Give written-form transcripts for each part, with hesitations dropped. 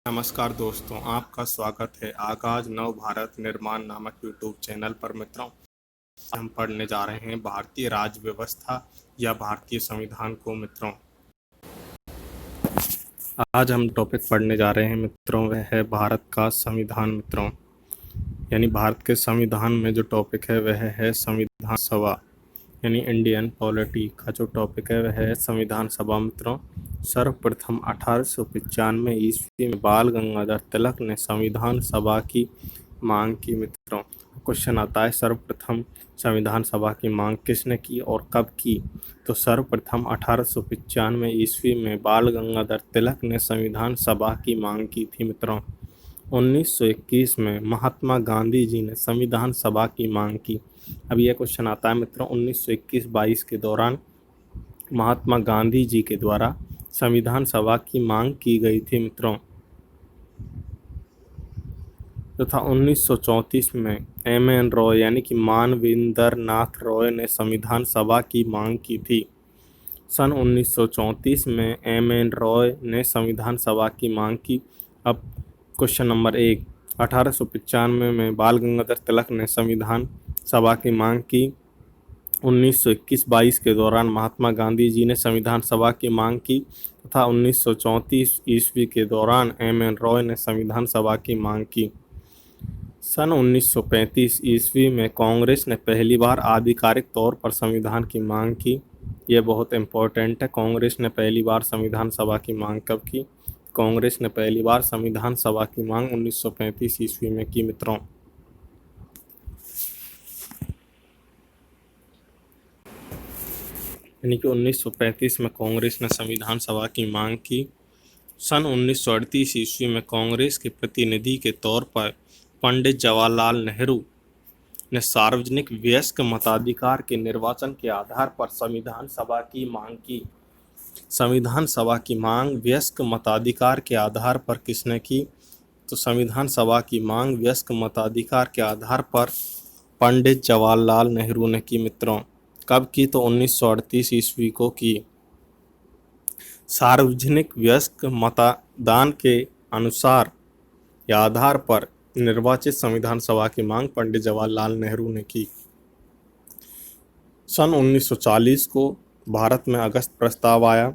नमस्कार दोस्तों, आपका स्वागत है आगाज नव भारत निर्माण नामक यूट्यूब चैनल पर। मित्रों, हम पढ़ने जा रहे हैं भारतीय राज्य व्यवस्था या भारतीय संविधान को। मित्रों, आज हम टॉपिक पढ़ने जा रहे हैं मित्रों, वह है भारत का संविधान। मित्रों, यानी भारत के संविधान में जो टॉपिक है वह है संविधान सभा, यानी इंडियन पॉलिटी का जो टॉपिक है वह है संविधान सभा। मित्रों, सर्वप्रथम 1895 ईस्वी में बाल गंगाधर तिलक ने संविधान सभा की मांग की। मित्रों, क्वेश्चन आता है सर्वप्रथम संविधान सभा की मांग किसने की और कब की? तो सर्वप्रथम 1895 ईस्वी में बाल गंगाधर तिलक ने संविधान सभा की मांग की थी। मित्रों, 1921 में महात्मा गांधी जी ने संविधान सभा की मांग की। अब यह क्वेश्चन आता है मित्रों, 1921-22 के दौरान महात्मा गांधी जी के द्वारा संविधान सभा की मांग की गई थी। मित्रों, तथा 1934 में एम.एन. रॉय यानी कि मानवेंद्र नाथ रॉय ने संविधान सभा की मांग की थी। सन 1934 में एम.एन. रॉय ने संविधान सभा की मांग की। अब क्वेश्चन नंबर 1, 1895 में बाल गंगाधर तिलक ने संविधान सभा की मांग की। 1921-22 के दौरान महात्मा गांधी जी ने संविधान सभा की मांग की तथा 1934 ईस्वी के दौरान एम.एन. रॉय ने संविधान सभा की मांग की। सन 1935 ईस्वी में कांग्रेस ने पहली बार आधिकारिक तौर पर संविधान की मांग की। यह बहुत इम्पोर्टेंट है। कांग्रेस ने पहली बार संविधान सभा की मांग कब की? कांग्रेस ने पहली बार संविधान सभा की मांग 1935 ईस्वी में की। मित्रों, यानी कि 1935 में कांग्रेस ने संविधान सभा की मांग की। सन 1938 ईस्वी में कांग्रेस के प्रतिनिधि के तौर पर पंडित जवाहरलाल नेहरू ने सार्वजनिक वयस्क मताधिकार के निर्वाचन के आधार पर संविधान सभा की मांग की। संविधान सभा की मांग वयस्क मताधिकार के आधार पर किसने की? तो संविधान सभा की मांग वयस्क मताधिकार के आधार पर पंडित जवाहरलाल नेहरू ने की। मित्रों, कब की? तो 1938 ईस्वी को की। सार्वजनिक वयस्क मतदान के अनुसार या आधार पर निर्वाचित संविधान सभा की मांग पंडित जवाहरलाल नेहरू ने की। सन 1940 को भारत में अगस्त प्रस्ताव आया।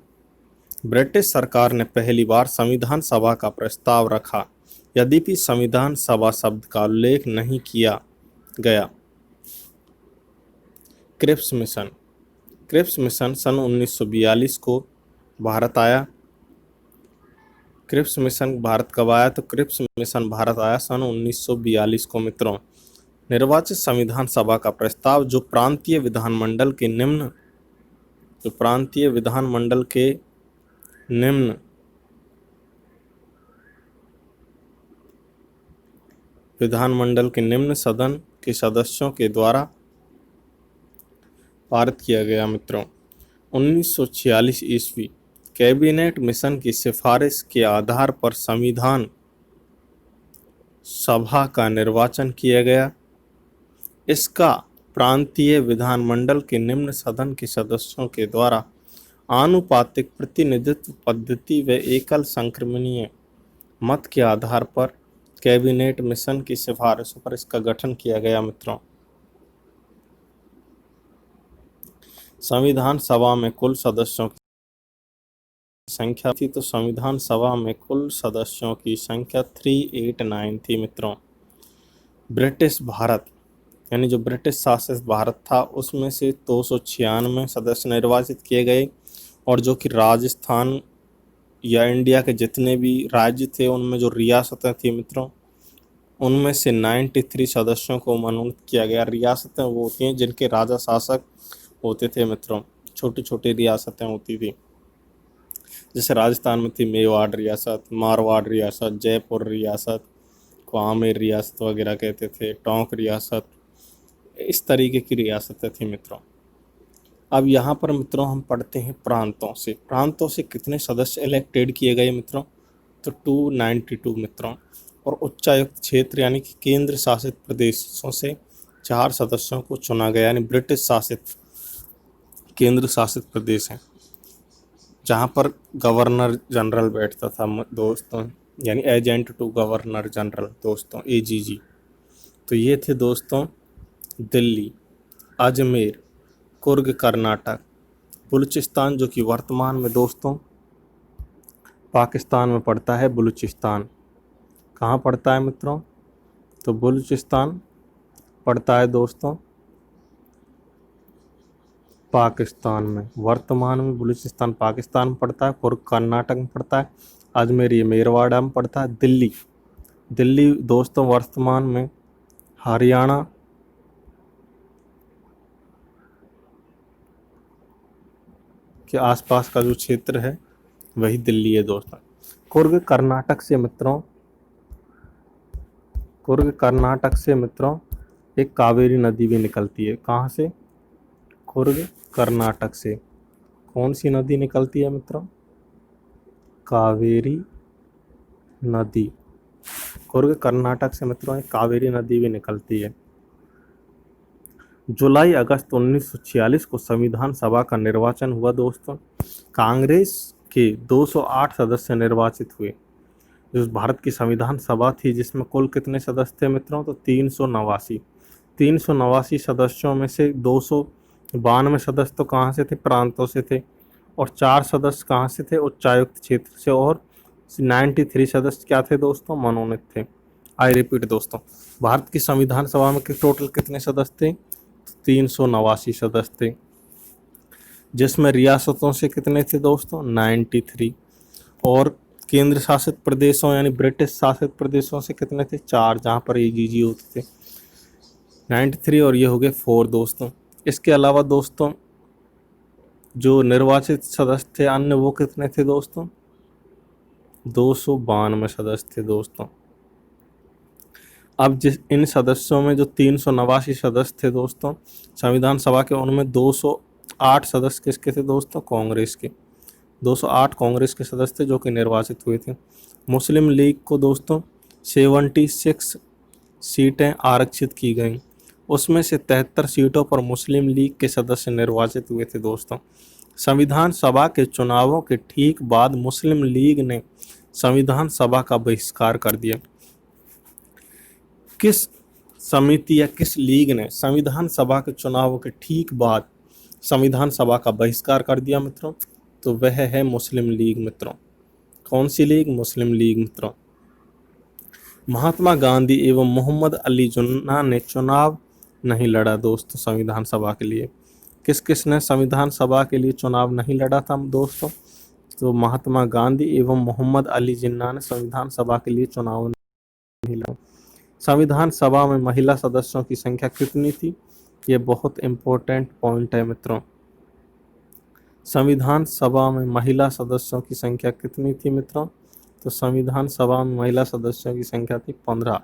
ब्रिटिश सरकार ने पहली बार संविधान सभा का प्रस्ताव रखा, यद्यपि संविधान सभा शब्द का उल्लेख नहीं किया गया। क्रिप्स मिशन सन 1942 को भारत आया। क्रिप्स मिशन भारत कब आया? तो क्रिप्स मिशन भारत आया सन 1942 को। मित्रों, निर्वाचित संविधान सभा का प्रस्ताव जो प्रांतीय विधानमंडल के निम्न सदन के सदस्यों के द्वारा पारित किया गया। मित्रों, 1946 ईस्वी कैबिनेट मिशन की सिफारिश के आधार पर संविधान सभा का निर्वाचन किया गया। इसका प्रांतीय विधानमंडल के निम्न सदन के सदस्यों के द्वारा आनुपातिक प्रतिनिधित्व पद्धति व एकल संक्रमणीय मत के आधार पर कैबिनेट मिशन की सिफारिशों पर इसका गठन किया गया। मित्रों, संविधान सभा में कुल सदस्यों की संख्या थी, तो संविधान सभा में कुल सदस्यों की संख्या 389 थी। मित्रों, ब्रिटिश भारत यानी जो ब्रिटिश शासित भारत था उसमें से 296 सदस्य निर्वाचित किए गए, और जो कि राजस्थान या इंडिया के जितने भी राज्य थे उनमें जो रियासतें थी मित्रों, उनमें से 93 सदस्यों को मनोनीत किया गया। रियासतें वो होती हैं जिनके राजा शासक होते थे। मित्रों, छोटी छोटी रियासतें होती थी, जैसे राजस्थान में थी मेवाड़ रियासत, मारवाड़ रियासत, जयपुर रियासत को आमेर रियासत वगैरह कहते थे, टोंक रियासत, इस तरीके की रियासतें थी। मित्रों, अब यहाँ पर मित्रों हम पढ़ते हैं प्रांतों से कितने सदस्य इलेक्टेड किए गए मित्रों? तो 292 मित्रों। और उच्चायुक्त क्षेत्र यानी कि केंद्र शासित प्रदेशों से 4 सदस्यों को चुना गया, यानी ब्रिटिश शासित केंद्र शासित प्रदेश हैं जहाँ पर गवर्नर जनरल बैठता था। दोस्तों, यानी एजेंट टू गवर्नर जनरल दोस्तों, एजीजी। तो ये थे दोस्तों दिल्ली, अजमेर, कुर्ग कर्नाटक, बलूचिस्तान जो कि वर्तमान में दोस्तों पाकिस्तान में पड़ता है, बलूचिस्तान कहाँ पड़ता है मित्रों? तो बलूचिस्तान पड़ता है दोस्तों पाकिस्तान में, वर्तमान में बलूचिस्तान पाकिस्तान में पड़ता है। कुर्ग कर्नाटक में पड़ता है। अजमेर ये मेरवाड़ा में पड़ता है। दिल्ली, दिल्ली दोस्तों वर्तमान में हरियाणा के आसपास का जो क्षेत्र है वही दिल्ली है दोस्तों। कुर्ग कर्नाटक से मित्रों, कुर्ग कर्नाटक से मित्रों एक कावेरी नदी भी निकलती है। कहाँ से? कुर्ग कर्नाटक से कौन सी नदी निकलती है मित्रों? कावेरी नदी। कुर्ग कर्नाटक से मित्रों एक कावेरी नदी भी निकलती है। जुलाई अगस्त 1946 को संविधान सभा का निर्वाचन हुआ दोस्तों। कांग्रेस के 208 सदस्य निर्वाचित हुए। जो भारत की संविधान सभा थी जिसमें कुल कितने सदस्य थे मित्रों? तो 389। 389 सदस्यों में से 292 सदस्य तो कहाँ से थे? प्रांतों से थे। और 4 सदस्य कहाँ से थे? उच्चायुक्त क्षेत्र से। और 93 सदस्य क्या थे दोस्तों? मनोनीत थे। आई रिपीट दोस्तों, भारत की संविधान सभा में टोटल कितने सदस्य थे? 389 सदस्य थे, जिसमें रियासतों से कितने थे दोस्तों? 93। और केंद्र शासित प्रदेशों यानी ब्रिटिश शासित प्रदेशों से कितने थे? 4, जहाँ पर एजीजी होते थे। 93 और ये हो गए 4 दोस्तों। इसके अलावा दोस्तों जो निर्वाचित सदस्य थे अन्य वो कितने थे दोस्तों? 292 सदस्य थे दोस्तों। अब जिस इन सदस्यों में जो 389 सदस्य थे दोस्तों संविधान सभा के, उनमें 208 सदस्य किसके थे दोस्तों? कांग्रेस के। 208 कांग्रेस के सदस्य थे जो कि निर्वाचित हुए थे। मुस्लिम लीग को दोस्तों 76 सीटें आरक्षित की गईं। उसमें से 73 सीटों पर मुस्लिम लीग के सदस्य निर्वाचित हुए थे दोस्तों। संविधान सभा के चुनावों के ठीक बाद मुस्लिम लीग ने संविधान सभा का बहिष्कार कर दिया। किस समिति या किस लीग ने संविधान सभा के चुनावों के ठीक बाद संविधान सभा का बहिष्कार कर दिया मित्रों? तो वह है मुस्लिम लीग मित्रों। कौन सी लीग? मुस्लिम लीग मित्रों। महात्मा गांधी एवं मोहम्मद अली जिन्ना ने चुनाव नहीं लड़ा दोस्तों संविधान सभा के लिए। किस किस ने संविधान सभा के लिए चुनाव नहीं लड़ा था दोस्तों? तो महात्मा गांधी एवं मोहम्मद अली जिन्ना ने संविधान सभा के लिए चुनाव नहीं लड़ा। संविधान सभा में महिला सदस्यों की संख्या कितनी थी? ये बहुत इंपॉर्टेंट पॉइंट है मित्रों। संविधान सभा में महिला सदस्यों की संख्या कितनी थी मित्रों? तो संविधान सभा में महिला सदस्यों की संख्या थी 15।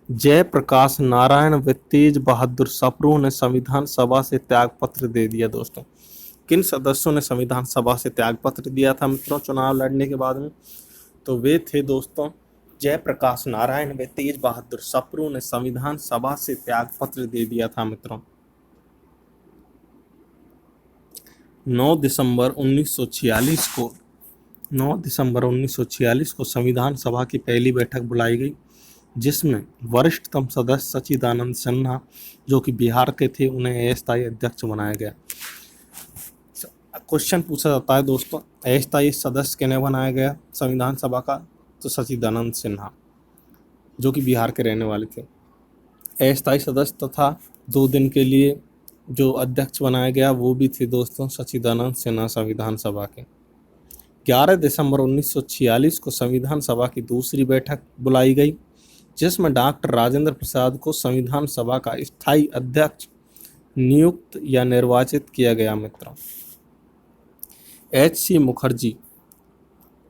जयप्रकाश नारायण व तेज बहादुर सप्रू ने संविधान सभा से त्यागपत्र दे दिया दोस्तों। किन सदस्यों ने संविधान सभा से त्यागपत्र दिया था मित्रों चुनाव लड़ने के बाद में? तो वे थे दोस्तों जयप्रकाश नारायण व तेज बहादुर सप्रू ने संविधान सभा से त्यागपत्र दे दिया था मित्रों। 9 दिसंबर 1946 को संविधान सभा की पहली बैठक बुलाई गई, जिसमें वरिष्ठतम सदस्य सच्चिदानंद सिन्हा जो कि बिहार के थे उन्हें अस्थायी अध्यक्ष बनाया गया। क्वेश्चन पूछा जाता है दोस्तों अस्थायी सदस्य किन्हें बनाया गया संविधान सभा का? तो सच्चिदानंद सिन्हा जो कि बिहार के रहने वाले थे। अस्थायी सदस्य तथा 2 दिन के लिए जो अध्यक्ष बनाया गया वो भी थे दोस्तों सच्चिदानंद सिन्हा संविधान सभा के। 11 दिसंबर 1946 को संविधान सभा की दूसरी बैठक बुलाई गई, जिसमें डॉक्टर राजेंद्र प्रसाद को संविधान सभा का स्थायी अध्यक्ष नियुक्त या निर्वाचित किया गया मित्रों। H.C. मुखर्जी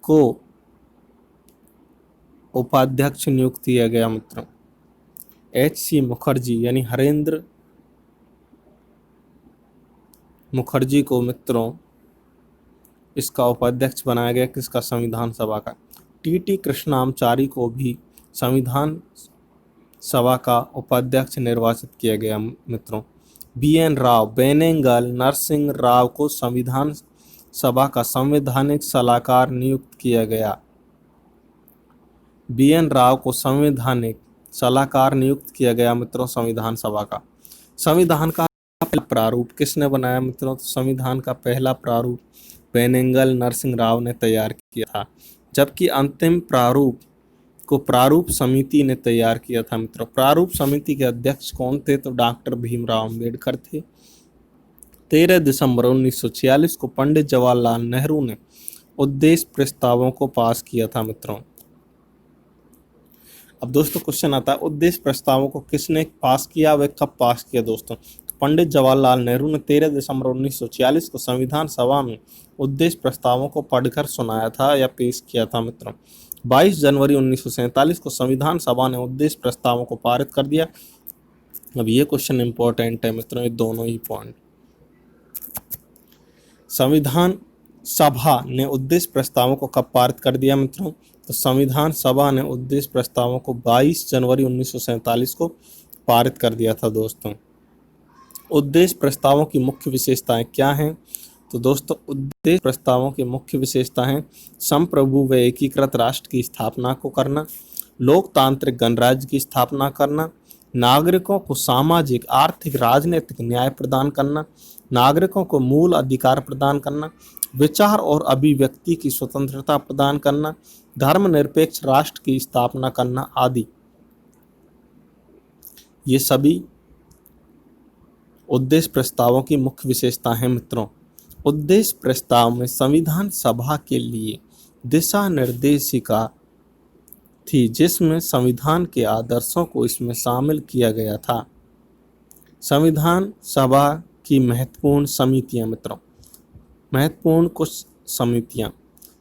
को उपाध्यक्ष नियुक्त किया गया मित्रों। H.C. मुखर्जी यानी हरेंद्र मुखर्जी को मित्रों इसका उपाध्यक्ष बनाया गया किसका? संविधान सभा का। T.T. कृष्णामाचारी को भी संविधान सभा का उपाध्यक्ष निर्वाचित किया गया मित्रों। B.N. राव बेनेगल नरसिंह राव को संविधान सभा का संवैधानिक सलाहकार नियुक्त किया गया। BN राव को संवैधानिक सलाहकार नियुक्त किया गया मित्रों संविधान सभा का। संविधान का पहला प्रारूप किसने बनाया मित्रों? तो संविधान का पहला प्रारूप बेनेगल नरसिंह राव ने तैयार किया था, जबकि अंतिम प्रारूप को प्रारूप समिति ने तैयार किया था मित्रों। प्रारूप समिति के अध्यक्ष कौन थे? तो डॉक्टर भीमराव अंबेडकर थे। 13 दिसंबर 1946 को पंडित जवाहरलाल नेहरू ने उद्देश्य प्रस्तावों को पास किया था मित्रों। अब दोस्तों क्वेश्चन आता है, उद्देश्य प्रस्तावों को किसने पास किया, वे कब पास किया दोस्तों? तो पंडित जवाहरलाल नेहरू ने 13 दिसंबर 1946 को संविधान सभा में उद्देश्य प्रस्तावों को पढ़कर सुनाया था या पेश किया था मित्रों। 22 जनवरी 1947 को संविधान सभा ने उद्देश्य प्रस्तावों को पारित कर दिया। अब ये क्वेश्चन इंपॉर्टेंट है मित्रों, ये दोनों ही पॉइंट। संविधान सभा ने उद्देश्य प्रस्तावों को कब पारित कर दिया मित्रों? तो संविधान सभा ने उद्देश्य प्रस्तावों को 22 जनवरी 1947 को पारित कर दिया था दोस्तों। उद्देश्य प्रस्तावों की मुख्य विशेषताएं क्या हैं? तो दोस्तों उद्देश्य प्रस्तावों की मुख्य विशेषताएं संप्रभु व एकीकृत राष्ट्र की स्थापना को करना, लोकतांत्रिक गणराज्य की स्थापना करना, नागरिकों को सामाजिक आर्थिक राजनीतिक न्याय प्रदान करना, नागरिकों को मूल अधिकार प्रदान करना, विचार और अभिव्यक्ति की स्वतंत्रता प्रदान करना, धर्मनिरपेक्ष राष्ट्र की स्थापना करना आदि। ये सभी उद्देश्य प्रस्तावों की मुख्य विशेषता हैं मित्रों। उद्देश्य प्रस्ताव में संविधान सभा के लिए दिशा निर्देशिका थी, जिसमें संविधान के आदर्शों को इसमें शामिल किया गया था। संविधान सभा की महत्वपूर्ण समितियां मित्रों, महत्वपूर्ण कुछ समितियां: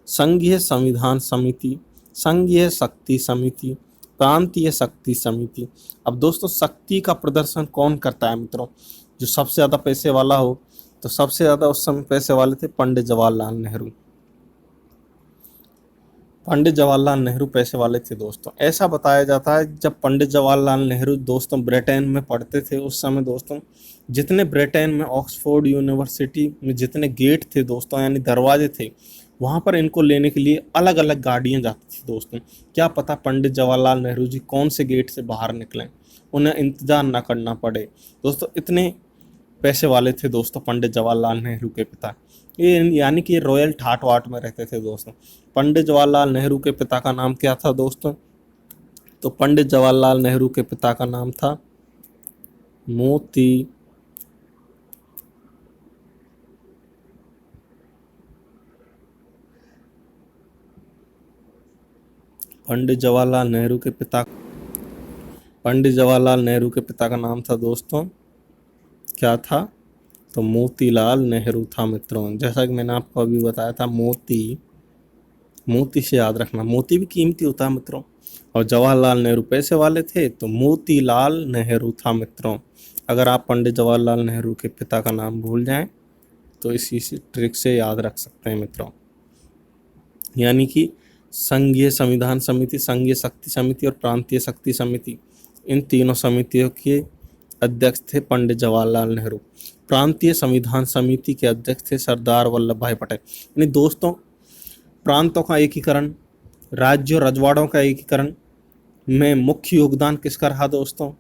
संघीय संविधान समिति, संघीय शक्ति समिति, प्रांतीय शक्ति समिति। अब दोस्तों शक्ति का प्रदर्शन कौन करता है मित्रों? जो सबसे ज़्यादा पैसे वाला हो, तो सबसे ज़्यादा उस समय पैसे वाले थे पंडित जवाहरलाल नेहरू। पंडित जवाहरलाल नेहरू पैसे वाले थे दोस्तों। ऐसा बताया जाता है जब पंडित जवाहरलाल नेहरू दोस्तों ब्रिटेन में पढ़ते थे, उस समय दोस्तों जितने ब्रिटेन में ऑक्सफोर्ड यूनिवर्सिटी में जितने गेट थे दोस्तों, यानी दरवाजे थे, वहाँ पर इनको लेने के लिए अलग अलग गाड़ियाँ जाती थी दोस्तों। क्या पता पंडित जवाहरलाल नेहरू जी कौन से गेट से बाहर निकलें, उन्हें इंतजार ना करना पड़े दोस्तों। इतने पैसे वाले थे दोस्तों पंडित जवाहरलाल नेहरू के पिता। ये यानी कि रॉयल ठाट वाट में रहते थे दोस्तों। पंडित जवाहरलाल नेहरू के पिता का नाम क्या था दोस्तों? तो पंडित जवाहरलाल नेहरू के पिता का नाम था मोती पंडित जवाहरलाल नेहरू के पिता का नाम था दोस्तों, क्या था? तो मोतीलाल नेहरू था मित्रों। जैसा कि मैंने आपको अभी बताया था, मोती से याद रखना, मोती भी कीमती होता है मित्रों। और जवाहरलाल नेहरू पैसे वाले थे, तो मोतीलाल नेहरू था मित्रों। अगर आप पंडित जवाहरलाल नेहरू के पिता का नाम भूल जाएं तो इसी ट्रिक से याद रख सकते हैं मित्रों। यानी कि संघीय संविधान समिति, संघीय शक्ति समिति और प्रांतीय शक्ति समिति, इन तीनों समितियों के अध्यक्ष थे पंडित जवाहरलाल नेहरू। प्रांतीय संविधान समिति के अध्यक्ष थे सरदार वल्लभ भाई पटेल। यानी दोस्तों प्रांतों का एकीकरण, राज्यों रजवाड़ों का एकीकरण में मुख्य योगदान किसका रहा दोस्तों?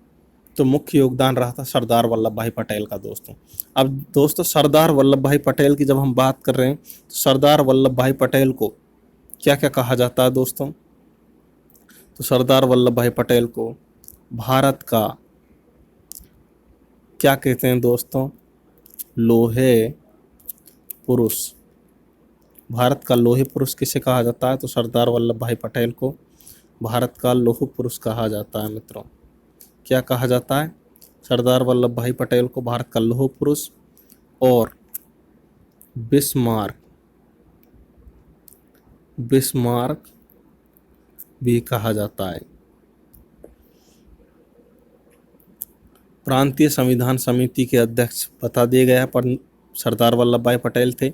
तो मुख्य योगदान रहा था सरदार वल्लभ भाई पटेल का दोस्तों। अब दोस्तों सरदार वल्लभ भाई पटेल की जब हम बात कर रहे हैं, तो सरदार वल्लभ भाई पटेल को क्या क्या कहा जाता है दोस्तों? तो सरदार वल्लभ भाई पटेल को भारत का क्या कहते हैं दोस्तों? लोहे पुरुष। भारत का लोहे पुरुष किसे कहा जाता है? तो सरदार वल्लभ भाई पटेल को भारत का लोह पुरुष कहा जाता है मित्रों। क्या कहा जाता है? सरदार वल्लभ भाई पटेल को भारत का लोह पुरुष और बिस्मार्क भी कहा जाता है। प्रांतीय संविधान समिति के अध्यक्ष बता दिए गया पर सरदार वल्लभ भाई पटेल थे।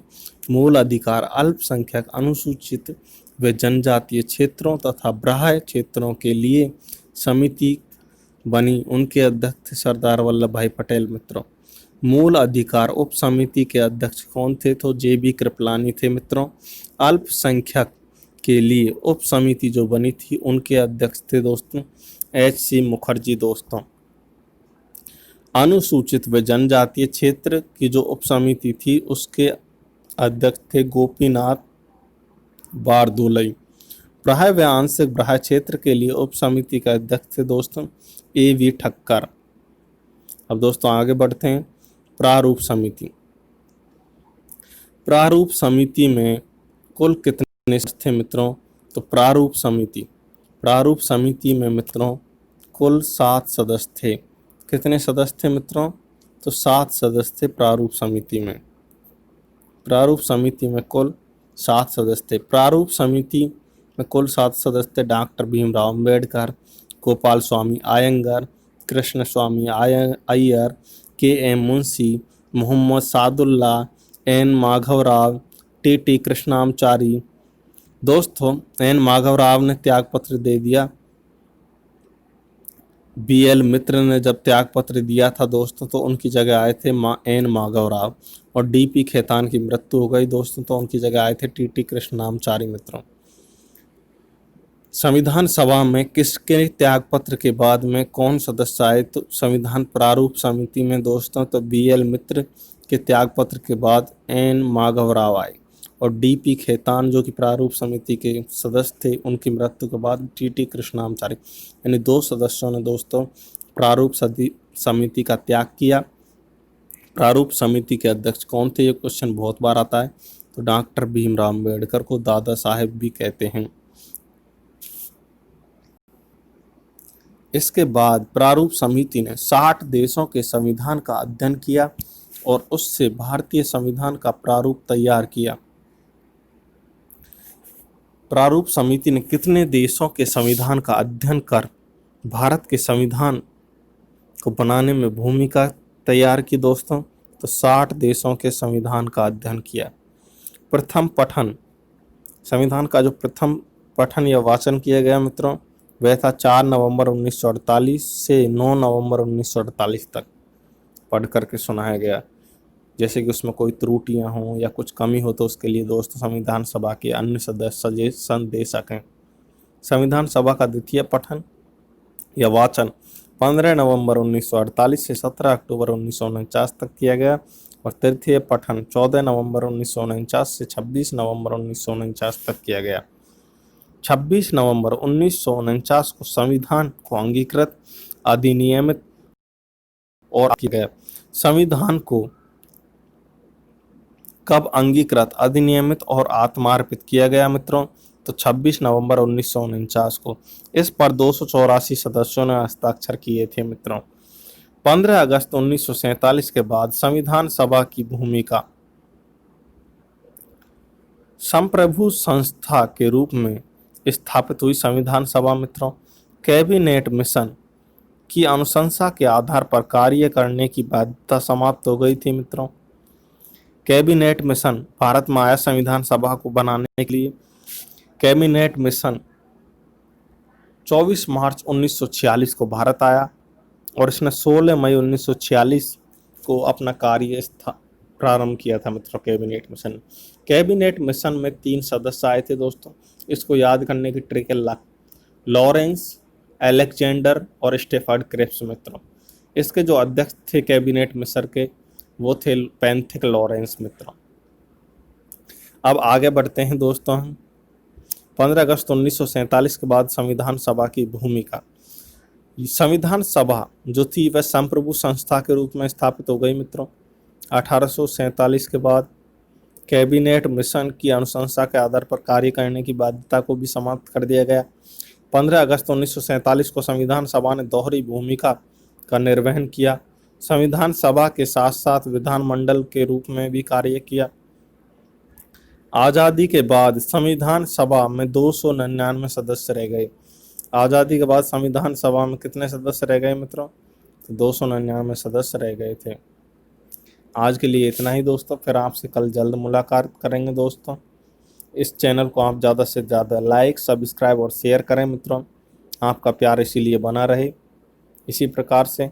मूल अधिकार, अल्पसंख्यक, अनुसूचित व जनजातीय क्षेत्रों तथा बाह्य क्षेत्रों के लिए समिति बनी, उनके अध्यक्ष थे सरदार वल्लभ भाई पटेल मित्रों। मूल अधिकार उप समिति के अध्यक्ष कौन थे? तो JB कृपलानी थे मित्रों। अल्पसंख्यक के लिए उप समिति जो बनी थी उनके अध्यक्ष थे दोस्तों H.C. मुखर्जी दोस्तों। अनुसूचित व जनजातीय क्षेत्र की जो उप समिति थी उसके अध्यक्ष थे गोपीनाथ बारदोलई। प्राय व आंशिक ब्राह्य क्षेत्र के लिए उप समिति के अध्यक्ष थे दोस्तों A.V. ठक्कर। अब दोस्तों आगे बढ़ते हैं। प्रारूप समिति। प्रारूप समिति में कुल कितने थे मित्रों? तो प्रारूप समिति में मित्रों कुल 7 सदस्य थे। कितने सदस्य थे मित्रों? तो 7 सदस्य थे प्रारूप समिति में। प्रारूप समिति में कुल 7 सदस्य थे। प्रारूप समिति में कुल 7 सदस्य थे। Doctor Bhimrao Ambedkar, Gopalaswami Ayyangar, Krishnaswami Iyer, K.M. Munshi, Mohammad Saadulla, N. Madhavrao, T.T. Krishnamachari. दोस्तों N. माधवराव ने त्यागपत्र दे दिया। B.L. मित्र ने जब त्यागपत्र दिया था दोस्तों तो उनकी जगह आए थे N. माधवराव। और D.P. खेतान की मृत्यु हो गई दोस्तों तो उनकी जगह आए थे T.T. कृष्णामचारी मित्रों। संविधान सभा में किसके त्यागपत्र के बाद में कौन सदस्य आए? तो संविधान प्रारूप समिति में दोस्तों तो B.L. मित्र के त्यागपत्र के बाद N. माधवराव आए और D.P. खेतान जो कि प्रारूप समिति के सदस्य थे उनकी मृत्यु के बाद T.T. कृष्णामचारी, यानी 2 सदस्यों ने दोस्तों प्रारूप समिति का त्याग किया। प्रारूप समिति के अध्यक्ष कौन थे? ये क्वेश्चन बहुत बार आता है। तो डॉक्टर भीमराव अंबेडकर को दादा साहेब भी कहते हैं। इसके बाद प्रारूप समिति ने 60 देशों के संविधान का अध्ययन किया और उससे भारतीय संविधान का प्रारूप तैयार किया। प्रारूप समिति ने कितने देशों के संविधान का अध्ययन कर भारत के संविधान को बनाने में भूमिका तैयार की दोस्तों? तो 60 देशों के संविधान का अध्ययन किया। प्रथम पठन, संविधान का जो प्रथम पठन या वाचन किया गया मित्रों वह था 4 नवंबर 1948 से 9 नवंबर 1948 तक पढ़ करके सुनाया गया। जैसे कि उसमें कोई त्रुटियां हों या कुछ कमी हो तो उसके लिए दोस्तों संविधान सभा के अन्य सदस्य सजेशन दे सकें। संविधान सभा का द्वितीय पठन या वाचन 15 नवंबर 1948 से 17 अक्टूबर 1949 तक किया गया और तृतीय पठन 14 नवंबर 1949 से 26 नवंबर 1949 तक किया गया। 26 नवंबर 1949 को संविधान को अंगीकृत, अधिनियमित और किया गया। संविधान को कब अंगीकृत, अधिनियमित और आत्मार्पित किया गया मित्रों? तो 26 नवंबर 1949 को। इस पर 284 सदस्यों ने हस्ताक्षर किए थे मित्रों। 15 अगस्त 1947 के बाद संविधान सभा की भूमिका संप्रभु संस्था के रूप में स्थापित हुई। संविधान सभा मित्रों कैबिनेट मिशन की अनुशंसा के आधार पर कार्य करने की बाध्यता समाप्त हो गई थी मित्रों। कैबिनेट मिशन भारत में आया संविधान सभा को बनाने के लिए। कैबिनेट मिशन 24 मार्च 1946 को भारत आया और इसने 16 मई 1946 को अपना कार्य प्रारंभ किया था मित्रों। कैबिनेट मिशन में 3 सदस्य आए थे दोस्तों। इसको याद करने की ट्रिक है लॉरेंस, अलेक्जेंडर और स्टेफर्ड क्रिप्स मित्रों। इसके जो अध्यक्ष थे कैबिनेट मिशन के वो थे पैंथिक लॉरेंस मित्रों। अब आगे बढ़ते हैं दोस्तों हम 15 अगस्त 1947 के बाद संविधान सभा की भूमिका। संविधान सभा जो थी वह संप्रभु संस्था के रूप में स्थापित हो गई मित्रों। 1847 के बाद कैबिनेट मिशन की अनुशंसा के आधार पर कार्य करने की बाध्यता को भी समाप्त कर दिया गया। 15 अगस्त 1947 को संविधान सभा ने दोहरी भूमिका का निर्वहन किया। संविधान सभा के साथ साथ विधानमंडल के रूप में भी कार्य किया। आज़ादी के बाद संविधान सभा में 299 सदस्य रह गए। आज़ादी के बाद संविधान सभा में कितने सदस्य रह गए मित्रों? तो 299 सदस्य रह गए थे। आज के लिए इतना ही दोस्तों, फिर आपसे कल जल्द मुलाकात करेंगे दोस्तों। इस चैनल को आप ज़्यादा से ज़्यादा लाइक, सब्सक्राइब और शेयर करें मित्रों। आपका प्यार इसीलिए बना रहे। इसी प्रकार से